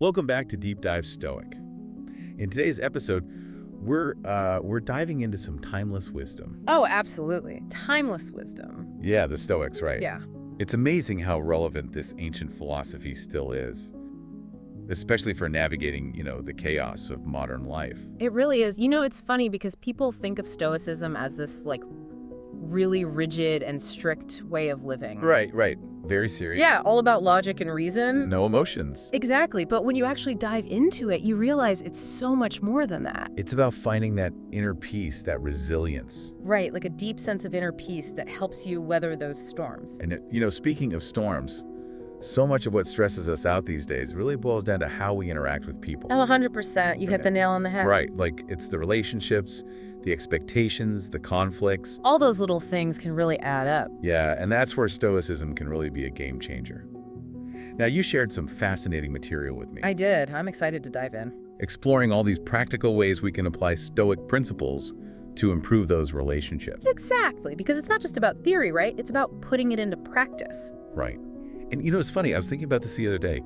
Welcome back to Deep Dive Stoic. In today's episode, we're diving into some timeless wisdom. Oh, absolutely. Timeless wisdom. Yeah, the Stoics, right? Yeah. It's amazing how relevant this ancient philosophy still is, especially for navigating, the chaos of modern life. It really is. It's funny because people think of Stoicism as this, really rigid and strict way of living. Right. Very serious. Yeah, all about logic and reason. No emotions. Exactly. But when you actually dive into it, you realize it's so much more than that. It's about finding that inner peace, that resilience. Right, like a deep sense of inner peace that helps you weather those storms. And, speaking of storms, so much of what stresses us out these days really boils down to how we interact with people. Oh, 100%. You hit the nail on the head. Right. It's the relationships, the expectations, the conflicts. All those little things can really add up. Yeah, and that's where Stoicism can really be a game changer. Now, you shared some fascinating material with me. I did. I'm excited to dive in. Exploring all these practical ways we can apply Stoic principles to improve those relationships. Exactly, because it's not just about theory, right? It's about putting it into practice. Right. And it's funny, I was thinking about this the other day.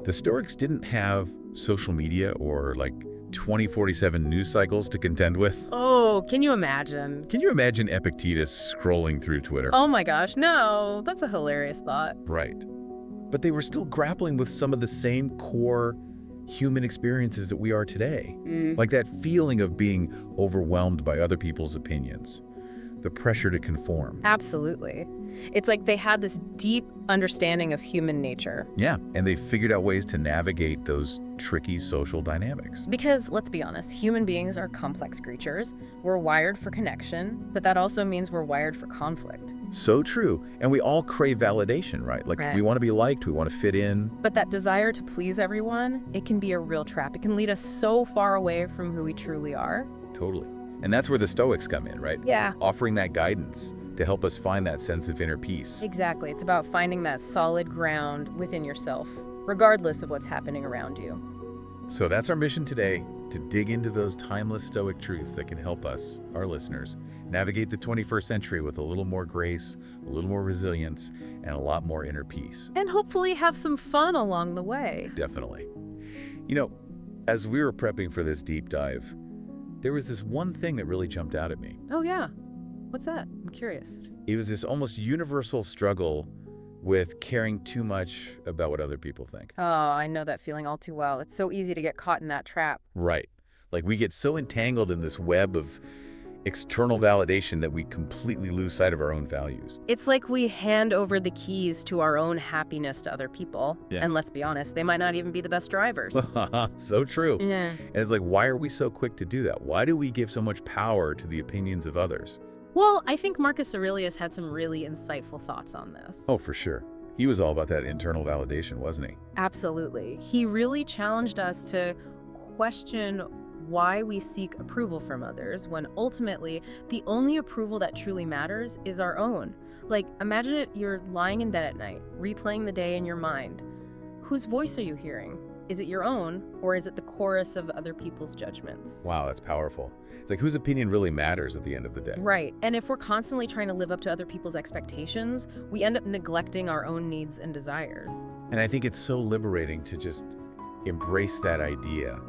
The Stoics didn't have social media or 2047 news cycles to contend with. Oh, can you imagine? Can you imagine Epictetus scrolling through Twitter? Oh my gosh, no. That's a hilarious thought. Right. But they were still grappling with some of the same core human experiences that we are today. Like that feeling of being overwhelmed by other people's opinions, the pressure to conform. Absolutely. It's like they had this deep understanding of human nature. Yeah, and they figured out ways to navigate those tricky social dynamics. Because, let's be honest, human beings are complex creatures. We're wired for connection, but that also means we're wired for conflict. So true. And we all crave validation, right? Right. We want to be liked, we want to fit in. But that desire to please everyone, it can be a real trap. It can lead us so far away from who we truly are. Totally. And that's where the Stoics come in, right? Yeah. Offering that guidance to help us find that sense of inner peace. Exactly. It's about finding that solid ground within yourself, regardless of what's happening around you. So that's our mission today, to dig into those timeless Stoic truths that can help us, our listeners, navigate the 21st century with a little more grace, a little more resilience, and a lot more inner peace. And hopefully have some fun along the way. Definitely. As we were prepping for this deep dive, there was this one thing that really jumped out at me. Oh, yeah. What's that? I'm curious. It was this almost universal struggle with caring too much about what other people think. Oh, I know that feeling all too well. It's so easy to get caught in that trap. Right. We get so entangled in this web of external validation that we completely lose sight of our own values. It's like we hand over the keys to our own happiness to other people. Yeah. And let's be honest, they might not even be the best drivers. So true. Yeah. And it's why are we so quick to do that? Why do we give so much power to the opinions of others? Well, I think Marcus Aurelius had some really insightful thoughts on this. Oh, for sure. He was all about that internal validation, wasn't he? Absolutely. He really challenged us to question why we seek approval from others when ultimately the only approval that truly matters is our own. Imagine it, you're lying in bed at night, replaying the day in your mind. Whose voice are you hearing? Is it your own, or is it the chorus of other people's judgments? Wow, that's powerful. It's whose opinion really matters at the end of the day. Right. And if we're constantly trying to live up to other people's expectations, we end up neglecting our own needs and desires. And I think it's so liberating to just embrace that idea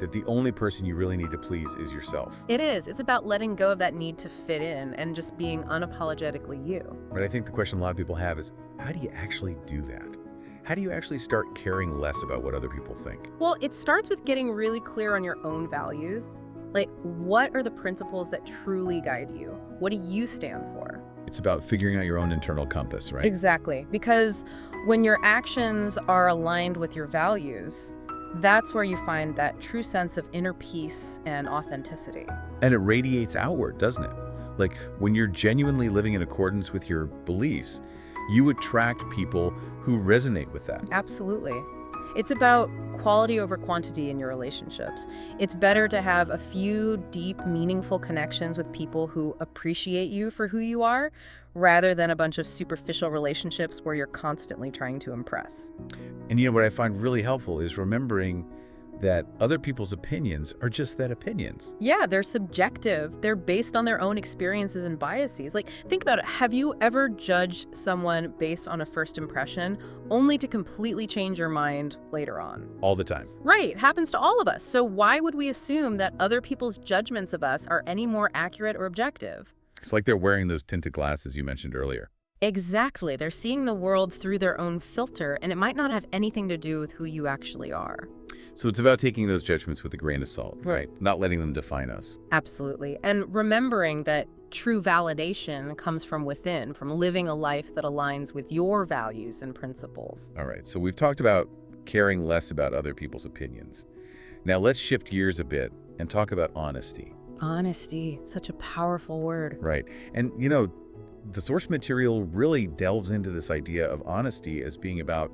that the only person you really need to please is yourself. It is. It's about letting go of that need to fit in and just being unapologetically you. But I think the question a lot of people have is, how do you actually do that? How do you actually start caring less about what other people think? Well, it starts with getting really clear on your own values. What are the principles that truly guide you? What do you stand for? It's about figuring out your own internal compass, right? Exactly. Because when your actions are aligned with your values, that's where you find that true sense of inner peace and authenticity. And it radiates outward, doesn't it? When you're genuinely living in accordance with your beliefs, you attract people who resonate with that. Absolutely. It's about quality over quantity in your relationships. It's better to have a few deep, meaningful connections with people who appreciate you for who you are, rather than a bunch of superficial relationships where you're constantly trying to impress. And what I find really helpful is remembering that other people's opinions are just that, opinions. Yeah, they're subjective. They're based on their own experiences and biases. Like, think about it. Have you ever judged someone based on a first impression only to completely change your mind later on? All the time. Right, happens to all of us. So why would we assume that other people's judgments of us are any more accurate or objective? It's like they're wearing those tinted glasses you mentioned earlier. Exactly. They're seeing the world through their own filter, and it might not have anything to do with who you actually are. So it's about taking those judgments with a grain of salt, right? Not letting them define us. Absolutely. And remembering that true validation comes from within, from living a life that aligns with your values and principles. All right, so we've talked about caring less about other people's opinions. Now let's shift gears a bit and talk about honesty. Honesty, such a powerful word. Right. And, you know, the source material really delves into this idea of honesty as being about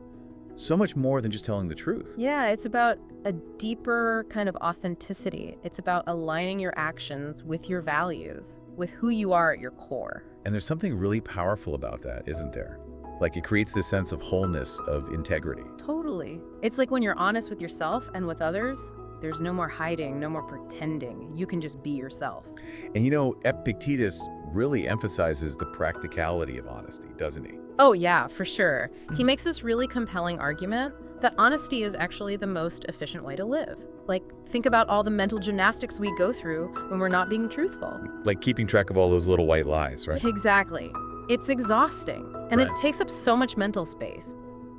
so much more than just telling the truth. Yeah, it's about a deeper kind of authenticity. It's about aligning your actions with your values, with who you are at your core. And there's something really powerful about that, isn't there? Like, it creates this sense of wholeness, of integrity. Totally. It's like when you're honest with yourself and with others, there's no more hiding, no more pretending. You can just be yourself. And you know, Epictetus really emphasizes the practicality of honesty, doesn't he? Oh yeah, for sure. He makes this really compelling argument that honesty is actually the most efficient way to live. Like, think about all the mental gymnastics we go through when we're not being truthful. Like keeping track of all those little white lies, right? Exactly. It's exhausting, and Right. it takes up so much mental space.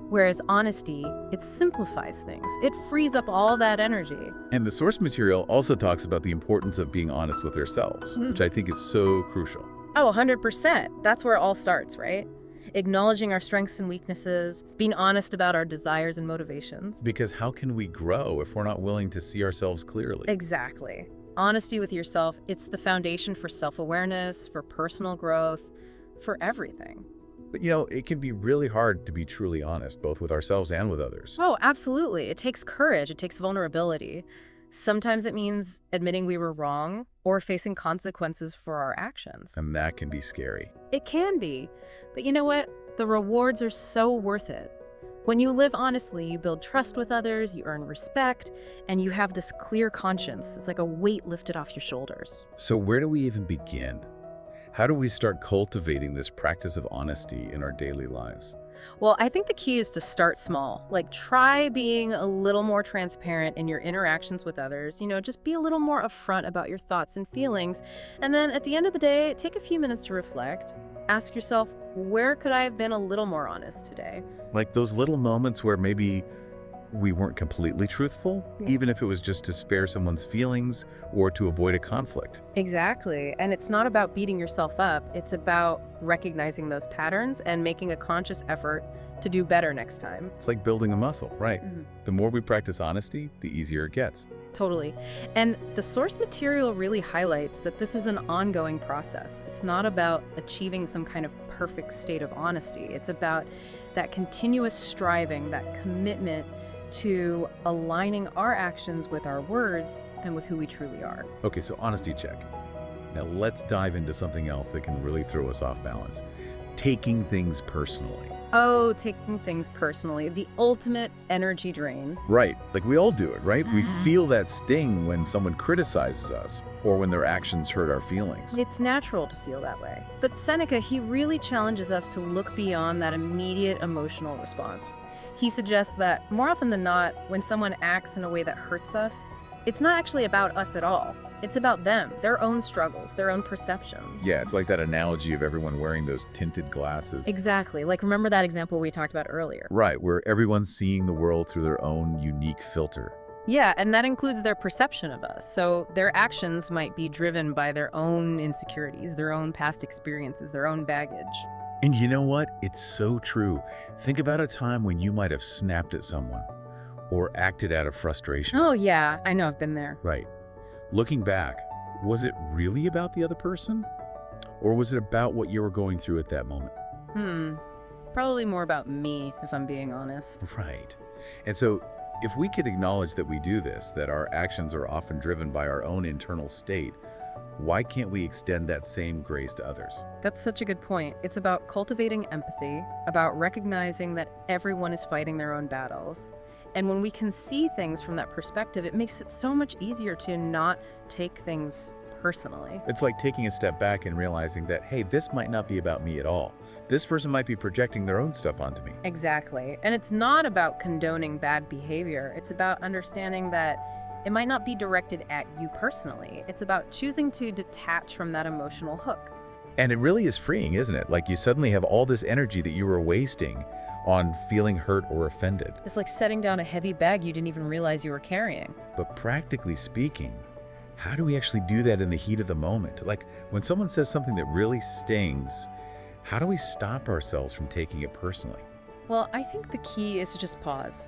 Whereas honesty, it simplifies things. It frees up all that energy. And the source material also talks about the importance of being honest with ourselves, which I think is so crucial. Oh, 100%. That's where it all starts, right? Acknowledging our strengths and weaknesses, being honest about our desires and motivations. Because how can we grow if we're not willing to see ourselves clearly? Exactly. Honesty with yourself, it's the foundation for self-awareness, for personal growth, for everything. But you know, it can be really hard to be truly honest, both with ourselves and with others. Oh, absolutely. It takes courage. It takes vulnerability. Sometimes it means admitting we were wrong or facing consequences for our actions. And that can be scary. It can be. But you know what? The rewards are so worth it. When you live honestly, you build trust with others, you earn respect, and you have this clear conscience. It's like a weight lifted off your shoulders. So where do we even begin? How do we start cultivating this practice of honesty in our daily lives? Well, I think the key is to start small. Like, try being a little more transparent in your interactions with others. You know, just be a little more upfront about your thoughts and feelings. And then at the end of the day, take a few minutes to reflect. Ask yourself, where could I have been a little more honest today? Like those little moments where maybe we weren't completely truthful, even if it was just to spare someone's feelings or to avoid a conflict. Exactly. And it's not about beating yourself up. It's about recognizing those patterns and making a conscious effort to do better next time. It's like building a muscle, right? Mhm. The more we practice honesty, the easier it gets. Totally. And the source material really highlights that this is an ongoing process. It's not about achieving some kind of perfect state of honesty. It's about that continuous striving, that commitment to aligning our actions with our words and with who we truly are. Okay, so honesty check. Now let's dive into something else that can really throw us off balance. Taking things personally. Oh, taking things personally, the ultimate energy drain. Right, like we all do it, right? We Mhm. feel that sting when someone criticizes us or when their actions hurt our feelings. It's natural to feel that way. But Seneca, he really challenges us to look beyond that immediate emotional response. He suggests that more often than not, when someone acts in a way that hurts us, it's not actually about us at all. It's about them, their own struggles, their own perceptions. Yeah, it's like that analogy of everyone wearing those tinted glasses. Exactly. Like, remember that example we talked about earlier? Right, where everyone's seeing the world through their own unique filter. Yeah, and that includes their perception of us. So their actions might be driven by their own insecurities, their own past experiences, their own baggage. And you know what? It's so true. Think about a time when you might have snapped at someone or acted out of frustration. Oh yeah, I know, I've been there. Right. Looking back, was it really about the other person? Or was it about what you were going through at that moment? Probably more about me, if I'm being honest. Right. And so if we could acknowledge that we do this, that our actions are often driven by our own internal state, why can't we extend that same grace to others? That's such a good point. It's about cultivating empathy, about recognizing that everyone is fighting their own battles. And when we can see things from that perspective, it makes it so much easier to not take things personally. It's like taking a step back and realizing that, hey, this might not be about me at all. This person might be projecting their own stuff onto me. Exactly. And it's not about condoning bad behavior. It's about understanding that it might not be directed at you personally. It's about choosing to detach from that emotional hook. And it really is freeing, isn't it? Like you suddenly have all this energy that you were wasting on feeling hurt or offended. It's like setting down a heavy bag you didn't even realize you were carrying. But practically speaking, how do we actually do that in the heat of the moment? Like when someone says something that really stings, how do we stop ourselves from taking it personally? Well, I think the key is to just pause.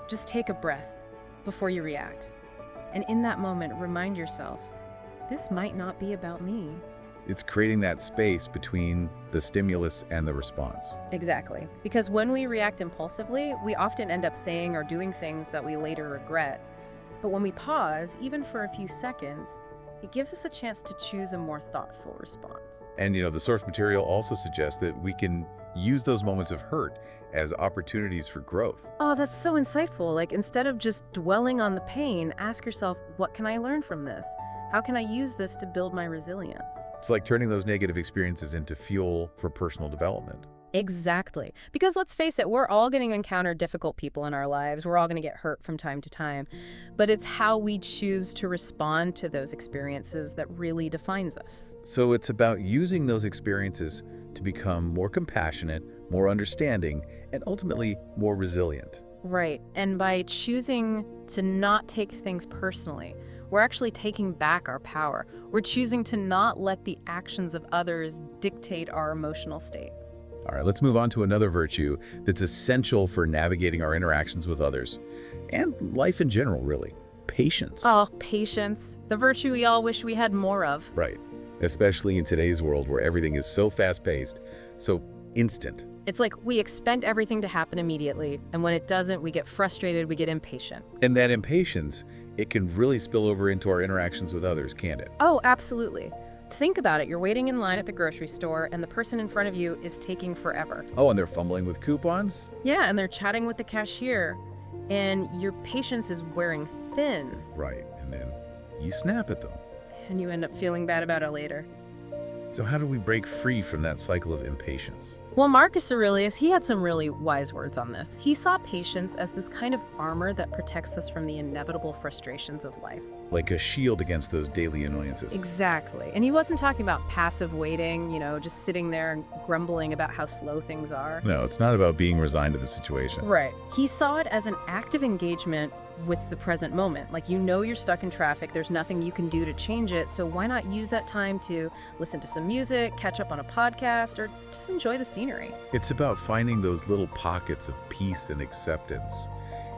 Just take a breath before you react. And in that moment, remind yourself, this might not be about me. It's creating that space between the stimulus and the response. Exactly. Because when we react impulsively, we often end up saying or doing things that we later regret. But when we pause, even for a few seconds, it gives us a chance to choose a more thoughtful response. And the source material also suggests that we can use those moments of hurt as opportunities for growth. Oh, that's so insightful. Like, instead of just dwelling on the pain, ask yourself, what can I learn from this? How can I use this to build my resilience? It's like turning those negative experiences into fuel for personal development. Exactly. Because let's face it, we're all going to encounter difficult people in our lives. We're all going to get hurt from time to time. But it's how we choose to respond to those experiences that really defines us. So it's about using those experiences to become more compassionate, more understanding, and ultimately more resilient. Right. And by choosing to not take things personally, we're actually taking back our power. We're choosing to not let the actions of others dictate our emotional state. All right, let's move on to another virtue that's essential for navigating our interactions with others and life in general, really. Patience. Oh, patience. The virtue we all wish we had more of. Right. Especially in today's world where everything is so fast-paced, so instant. It's like we expect everything to happen immediately, and when it doesn't, we get frustrated, we get impatient. And that impatience, it can really spill over into our interactions with others, can't it? Oh, absolutely. Think about it. You're waiting in line at the grocery store, and the person in front of you is taking forever. Oh, and they're fumbling with coupons? Yeah, and they're chatting with the cashier, and your patience is wearing thin. Right, and then you snap at them. And you end up feeling bad about it later. So how do we break free from that cycle of impatience? Well, Marcus Aurelius, he had some really wise words on this. He saw patience as this kind of armor that protects us from the inevitable frustrations of life. Like a shield against those daily annoyances. Exactly. And he wasn't talking about passive waiting, just sitting there and grumbling about how slow things are. No, it's not about being resigned to the situation. Right. He saw it as an active engagement with the present moment. Like, you're stuck in traffic, there's nothing you can do to change it, so why not use that time to listen to some music, catch up on a podcast, or just enjoy the scenery? It's about finding those little pockets of peace and acceptance,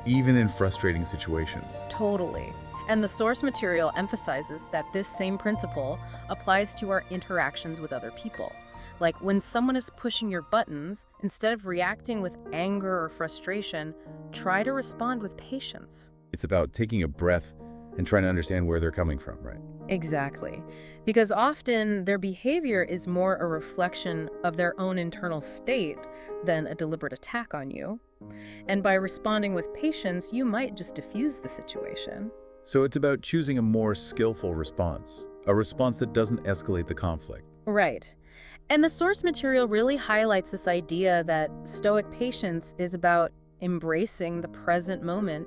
even in frustrating situations. Totally. And the source material emphasizes that this same principle applies to our interactions with other people. Like, when someone is pushing your buttons, instead of reacting with anger or frustration, try to respond with patience. It's about taking a breath and trying to understand where they're coming from, right? Exactly. Because often their behavior is more a reflection of their own internal state than a deliberate attack on you. And by responding with patience, you might just diffuse the situation. So it's about choosing a more skillful response, a response that doesn't escalate the conflict. Right. And the source material really highlights this idea that Stoic patience is about embracing the present moment,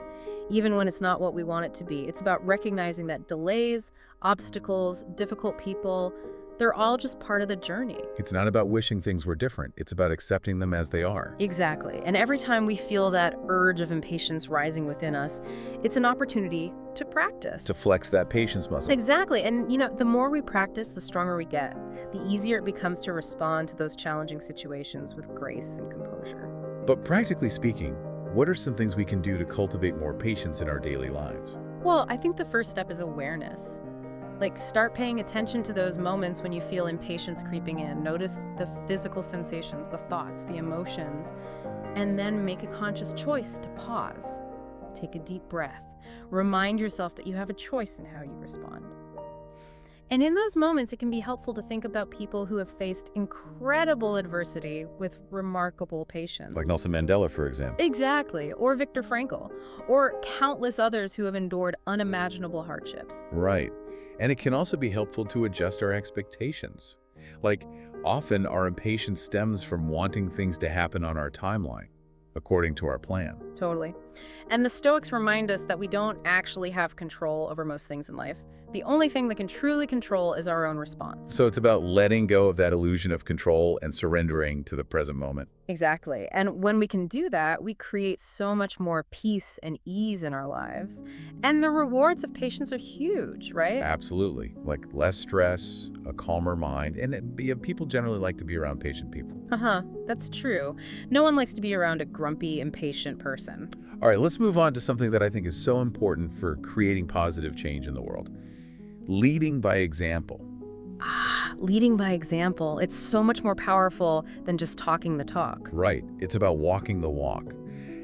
even when it's not what we want it to be. It's about recognizing that delays, obstacles, difficult people, they're all just part of the journey. It's not about wishing things were different. It's about accepting them as they are. Exactly. And every time we feel that urge of impatience rising within us, it's an opportunity to practice. To flex that patience muscle. Exactly. And, the more we practice, the stronger we get. The easier it becomes to respond to those challenging situations with grace and composure. But practically speaking, what are some things we can do to cultivate more patience in our daily lives? Well, I think the first step is awareness. Like, start paying attention to those moments when you feel impatience creeping in. Notice the physical sensations, the thoughts, the emotions, and then make a conscious choice to pause. Take a deep breath. Remind yourself that you have a choice in how you respond. And in those moments, it can be helpful to think about people who have faced incredible adversity with remarkable patience. Like Nelson Mandela, for example. Exactly, or Viktor Frankl, or countless others who have endured unimaginable hardships. Right. And it can also be helpful to adjust our expectations. Like, often our impatience stems from wanting things to happen on our timeline, according to our plan. Totally. And the Stoics remind us that we don't actually have control over most things in life. The only thing that can truly control is our own response. So it's about letting go of that illusion of control and surrendering to the present moment. Exactly. And when we can do that, we create so much more peace and ease in our lives. And the rewards of patience are huge, right? Absolutely. Like less stress, a calmer mind, and people generally like to be around patient people. That's true. No one likes to be around a grumpy, impatient person. All right, let's move on to something that I think is so important for creating positive change in the world. Leading by example. Leading by example. It's so much more powerful than just talking the talk. Right. It's about walking the walk.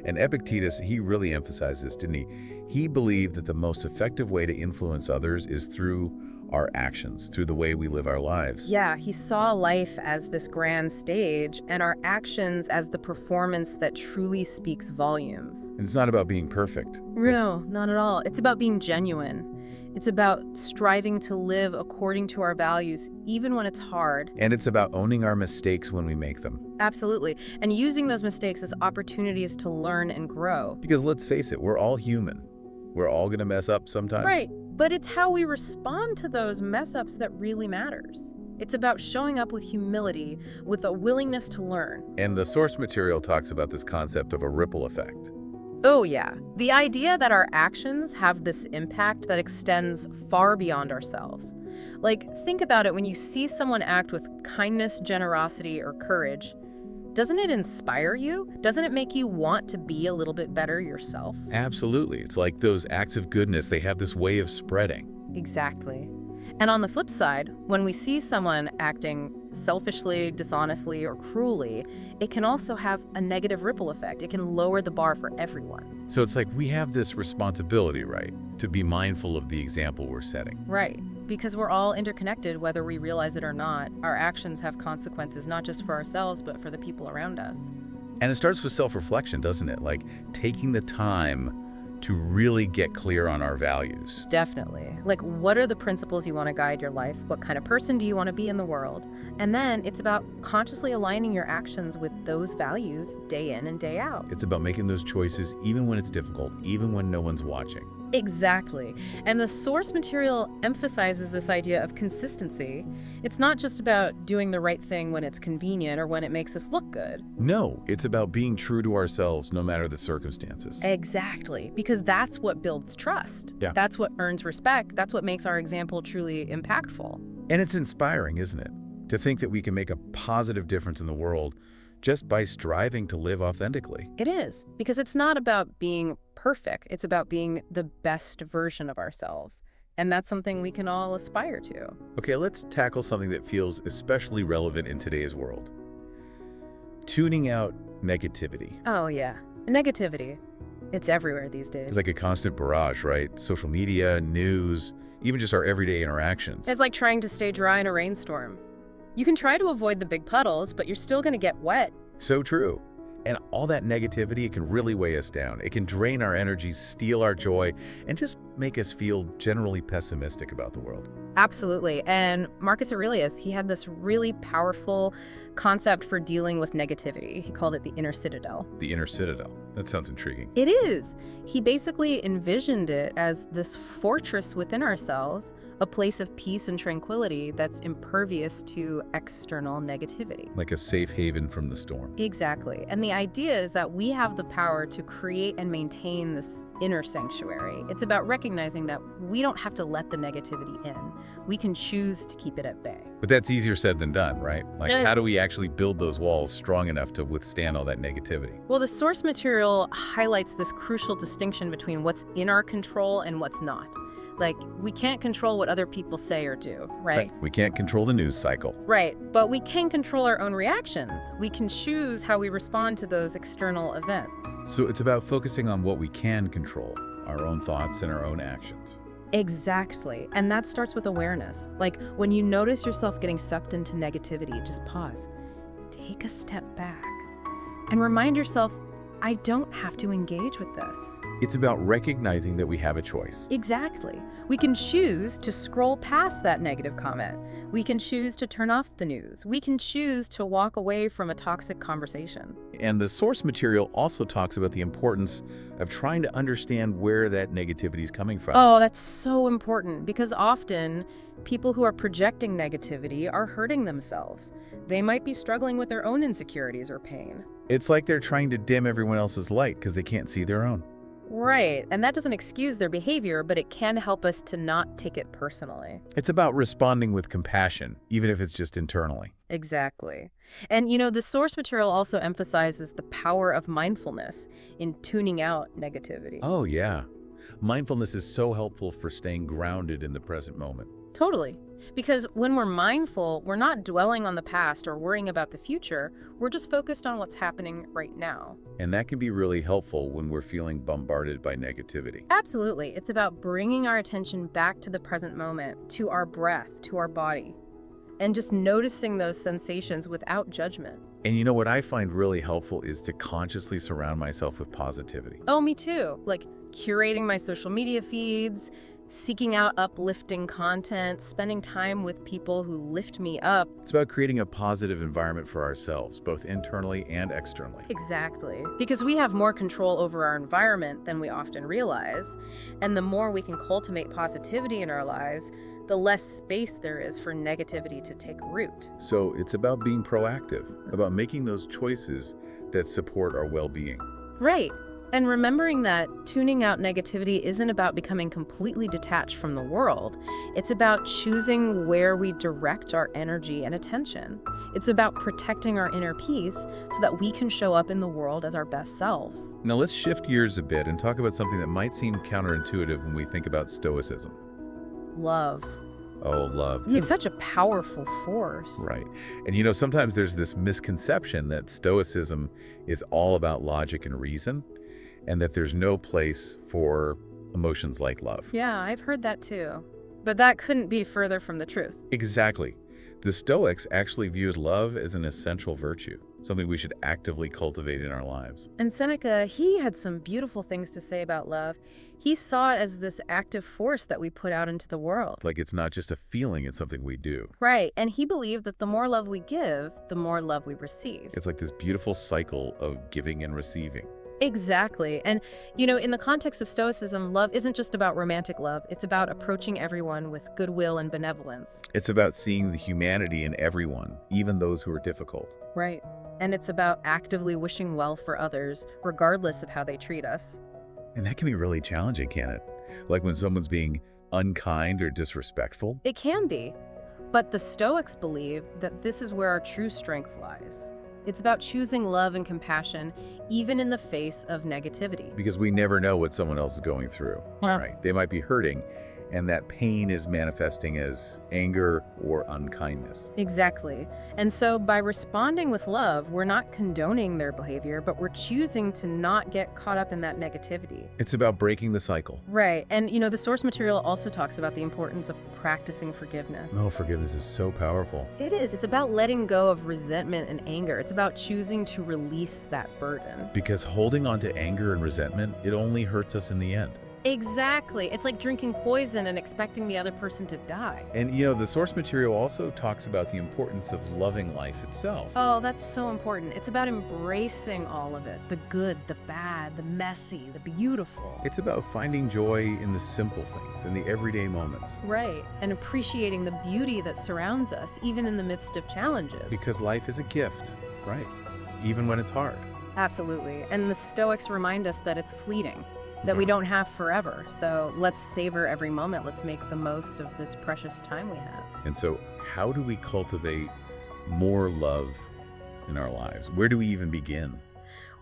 And Epictetus, he really emphasized this, didn't he? He believed that the most effective way to influence others is through our actions, through the way we live our lives. Yeah, he saw life as this grand stage and our actions as the performance that truly speaks volumes. And it's not about being perfect. No, not at all. It's about being genuine. It's about striving to live according to our values, even when it's hard. And it's about owning our mistakes when we make them. Absolutely. And using those mistakes as opportunities to learn and grow. Because let's face it, we're all human. We're all going to mess up sometime. Right. But it's how we respond to those mess-ups that really matters. It's about showing up with humility, with a willingness to learn. And the source material talks about this concept of a ripple effect. Oh yeah, the idea that our actions have this impact that extends far beyond ourselves. Like, think about it when you see someone act with kindness, generosity, or courage. Doesn't it inspire you? Doesn't it make you want to be a little bit better yourself? Absolutely. It's like those acts of goodness, they have this way of spreading. Exactly. And on the flip side, when we see someone acting selfishly, dishonestly, or cruelly, it can also have a negative ripple effect. It can lower the bar for everyone. So it's like we have this responsibility, right, to be mindful of the example we're setting. Right. Because we're all interconnected, whether we realize it or not. Our actions have consequences, not just for ourselves, but for the people around us. And it starts with self-reflection, doesn't it? Like taking the time to really get clear on our values. Definitely. Like, what are the principles you want to guide your life? What kind of person do you want to be in the world? And then it's about consciously aligning your actions with those values day in and day out. It's about making those choices even when it's difficult, even when no one's watching. Exactly. And the source material emphasizes this idea of consistency. It's not just about doing the right thing when it's convenient or when it makes us look good. No, it's about being true to ourselves no matter the circumstances. Exactly. Because that's what builds trust. Yeah. That's what earns respect. That's what makes our example truly impactful. And it's inspiring, isn't it? To think that we can make a positive difference in the world just by striving to live authentically. It is. Because it's not about being perfect. It's about being the best version of ourselves. And that's something we can all aspire to. Okay, let's tackle something that feels especially relevant in today's world. Tuning out negativity. Oh, yeah. Negativity. It's everywhere these days. It's like a constant barrage, right? Social media, news, even just our everyday interactions. It's like trying to stay dry in a rainstorm. You can try to avoid the big puddles, but you're still going to get wet. So true. And all that negativity, it can really weigh us down. It can drain our energy, steal our joy, and just make us feel generally pessimistic about the world. Absolutely. And Marcus Aurelius, he had this really powerful concept for dealing with negativity. He called it the inner citadel. The inner citadel. That sounds intriguing. It is. He basically envisioned it as this fortress within ourselves, a place of peace and tranquility that's impervious to external negativity. Like a safe haven from the storm. Exactly. And the idea is that we have the power to create and maintain this inner sanctuary. It's about recognizing that we don't have to let the negativity in. We can choose to keep it at bay. But that's easier said than done, right? Like, how do we actually build those walls strong enough to withstand all that negativity? Well, the source material highlights this crucial distinction between what's in our control and what's not. Like, we can't control what other people say or do, right? We can't control the news cycle. Right, but we can control our own reactions. We can choose how we respond to those external events. So it's about focusing on what we can control, our own thoughts and our own actions. Exactly. And that starts with awareness. Like when you notice yourself getting sucked into negativity, just pause, take a step back, and remind yourself, I don't have to engage with this. It's about recognizing that we have a choice. Exactly. We can choose to scroll past that negative comment. We can choose to turn off the news. We can choose to walk away from a toxic conversation. And the source material also talks about the importance of trying to understand where that negativity is coming from. Oh, that's so important because often people who are projecting negativity are hurting themselves. They might be struggling with their own insecurities or pain. It's like they're trying to dim everyone else's light because they can't see their own. Right, and that doesn't excuse their behavior, but it can help us to not take it personally. It's about responding with compassion, even if it's just internally. Exactly. And the source material also emphasizes the power of mindfulness in tuning out negativity. Oh, yeah. Mindfulness is so helpful for staying grounded in the present moment. Totally. Because when we're mindful, we're not dwelling on the past or worrying about the future. We're just focused on what's happening right now. And that can be really helpful when we're feeling bombarded by negativity. Absolutely. It's about bringing our attention back to the present moment, to our breath, to our body, and just noticing those sensations without judgment. And what I find really helpful is to consciously surround myself with positivity. Oh, me too. Like curating my social media feeds, seeking out uplifting content, spending time with people who lift me up. It's about creating a positive environment for ourselves, both internally and externally. Exactly. Because we have more control over our environment than we often realize. And the more we can cultivate positivity in our lives, the less space there is for negativity to take root. So it's about being proactive, about making those choices that support our well-being. Right. And remembering that tuning out negativity isn't about becoming completely detached from the world. It's about choosing where we direct our energy and attention. It's about protecting our inner peace so that we can show up in the world as our best selves. Now let's shift gears a bit and talk about something that might seem counterintuitive when we think about Stoicism. Love. Oh, love. It's such a powerful force. Right. And sometimes there's this misconception that Stoicism is all about logic and reason, and that there's no place for emotions like love. Yeah, I've heard that too. But that couldn't be further from the truth. Exactly. The Stoics actually views love as an essential virtue, something we should actively cultivate in our lives. And Seneca, he had some beautiful things to say about love. He saw it as this active force that we put out into the world. Like it's not just a feeling, it's something we do. Right, and he believed that the more love we give, the more love we receive. It's like this beautiful cycle of giving and receiving. Exactly. And, in the context of Stoicism, love isn't just about romantic love. It's about approaching everyone with goodwill and benevolence. It's about seeing the humanity in everyone, even those who are difficult. Right. And it's about actively wishing well for others, regardless of how they treat us. And that can be really challenging, can't it? Like when someone's being unkind or disrespectful. It can be. But the Stoics believe that this is where our true strength lies. It's about choosing love and compassion, even in the face of negativity. Because we never know what someone else is going through. Yeah. Right? They might be hurting, and that pain is manifesting as anger or unkindness. Exactly. And so by responding with love, we're not condoning their behavior, but we're choosing to not get caught up in that negativity. It's about breaking the cycle. Right. And, the source material also talks about the importance of practicing forgiveness. Oh, forgiveness is so powerful. It is. It's about letting go of resentment and anger. It's about choosing to release that burden. Because holding on to anger and resentment, it only hurts us in the end. Exactly. It's like drinking poison and expecting the other person to die. And the source material also talks about the importance of loving life itself. Oh, that's so important. It's about embracing all of it. The good, the bad, the messy, the beautiful. It's about finding joy in the simple things, in the everyday moments. Right. And appreciating the beauty that surrounds us, even in the midst of challenges. Because life is a gift, right? Even when it's hard. Absolutely. And the Stoics remind us that it's fleeting, that we don't have forever. So let's savor every moment. Let's make the most of this precious time we have. And so how do we cultivate more love in our lives? Where do we even begin?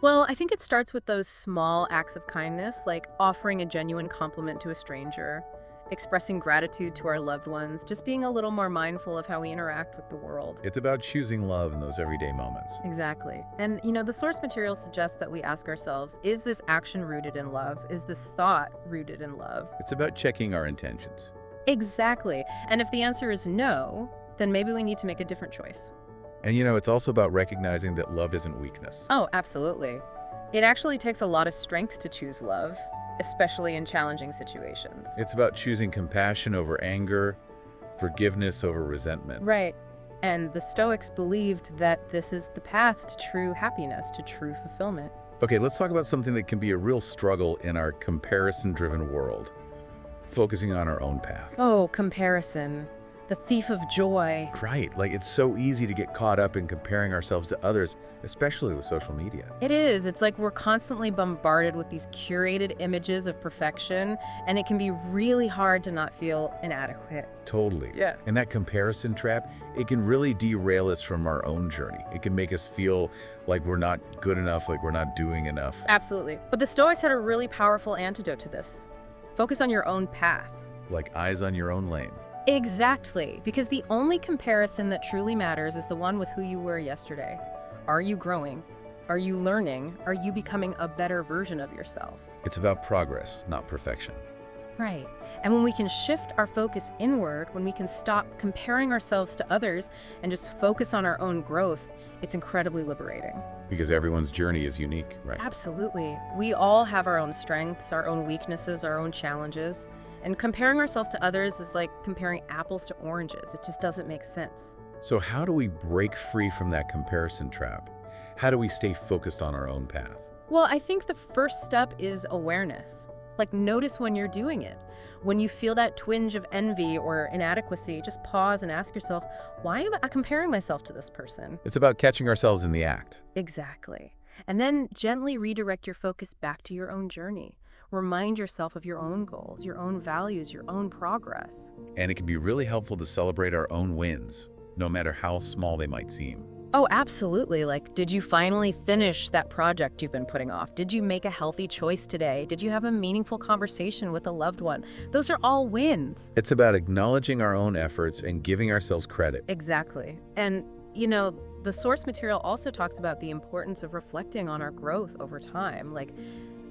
Well, I think it starts with those small acts of kindness, like offering a genuine compliment to a stranger. expressing gratitude to our loved ones, just being a little more mindful of how we interact with the world. It's about choosing love in those everyday moments. Exactly. And, the source material suggests that we ask ourselves, is this action rooted in love? Is this thought rooted in love? It's about checking our intentions. Exactly. And if the answer is no, then maybe we need to make a different choice. And it's also about recognizing that love isn't weakness. Oh, absolutely. It actually takes a lot of strength to choose love, especially in challenging situations. It's about choosing compassion over anger, forgiveness over resentment. Right. And the Stoics believed that this is the path to true happiness, to true fulfillment. Okay, let's talk about something that can be a real struggle in our comparison-driven world, focusing on our own path. Oh, comparison. The thief of joy. Right, like it's so easy to get caught up in comparing ourselves to others, especially with social media. It is. It's like we're constantly bombarded with these curated images of perfection, and it can be really hard to not feel inadequate. Totally. Yeah. And that comparison trap, it can really derail us from our own journey. It can make us feel like we're not good enough, like we're not doing enough. Absolutely. But the Stoics had a really powerful antidote to this. Focus on your own path. Like eyes on your own lane. Exactly, because the only comparison that truly matters is the one with who you were yesterday. Are you growing? Are you learning? Are you becoming a better version of yourself? It's about progress, not perfection. Right. And when we can shift our focus inward, when we can stop comparing ourselves to others and just focus on our own growth, it's incredibly liberating. Because everyone's journey is unique, right? Absolutely. We all have our own strengths, our own weaknesses, our own challenges. And comparing ourselves to others is like comparing apples to oranges. It just doesn't make sense. So how do we break free from that comparison trap? How do we stay focused on our own path? Well, I think the first step is awareness. Like, notice when you're doing it. When you feel that twinge of envy or inadequacy, just pause and ask yourself, why am I comparing myself to this person? It's about catching ourselves in the act. Exactly. And then gently redirect your focus back to your own journey. Remind yourself of your own goals, your own values, your own progress. And it can be really helpful to celebrate our own wins, no matter how small they might seem. Oh, absolutely. Like, did you finally finish that project you've been putting off? Did you make a healthy choice today? Did you have a meaningful conversation with a loved one? Those are all wins. It's about acknowledging our own efforts and giving ourselves credit. Exactly. And, the source material also talks about the importance of reflecting on our growth over time. Like,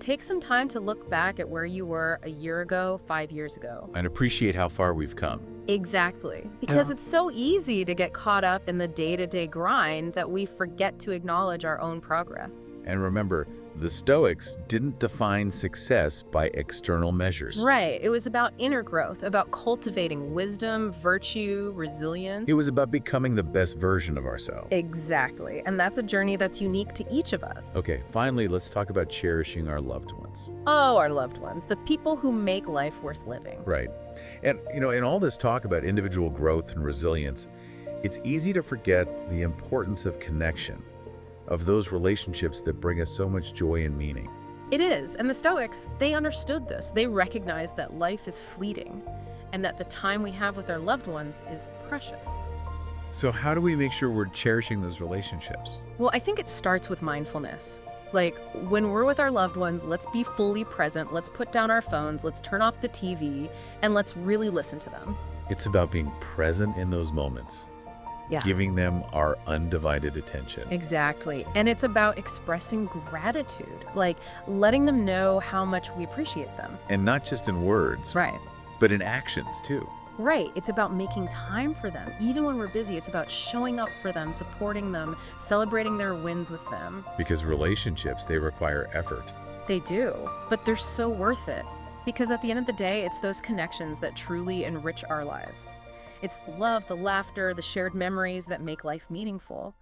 take some time to look back at where you were a year ago, 5 years ago. And appreciate how far we've come. Exactly. Because it's so easy to get caught up in the day-to-day grind that we forget to acknowledge our own progress. And remember, the Stoics didn't define success by external measures. Right. It was about inner growth, about cultivating wisdom, virtue, resilience. It was about becoming the best version of ourselves. Exactly. And that's a journey that's unique to each of us. Okay, finally, let's talk about cherishing our loved ones. Oh, our loved ones, the people who make life worth living. Right. And, in all this talk about individual growth and resilience, it's easy to forget the importance of connection, of those relationships that bring us so much joy and meaning. It is. And the Stoics, they understood this. They recognized that life is fleeting and that the time we have with our loved ones is precious. So how do we make sure we're cherishing those relationships? Well, I think it starts with mindfulness. Like, when we're with our loved ones, let's be fully present. Let's put down our phones. Let's turn off the TV and let's really listen to them. It's about being present in those moments. Yeah. Giving them our undivided attention. Exactly. And it's about expressing gratitude, like letting them know how much we appreciate them. And not just in words, Right. but in actions too. Right. It's about making time for them. Even when we're busy, it's about showing up for them, supporting them, celebrating their wins with them. Because relationships, they require effort. They do, but they're so worth it. Because at the end of the day, it's those connections that truly enrich our lives. It's the love, the laughter, the shared memories that make life meaningful.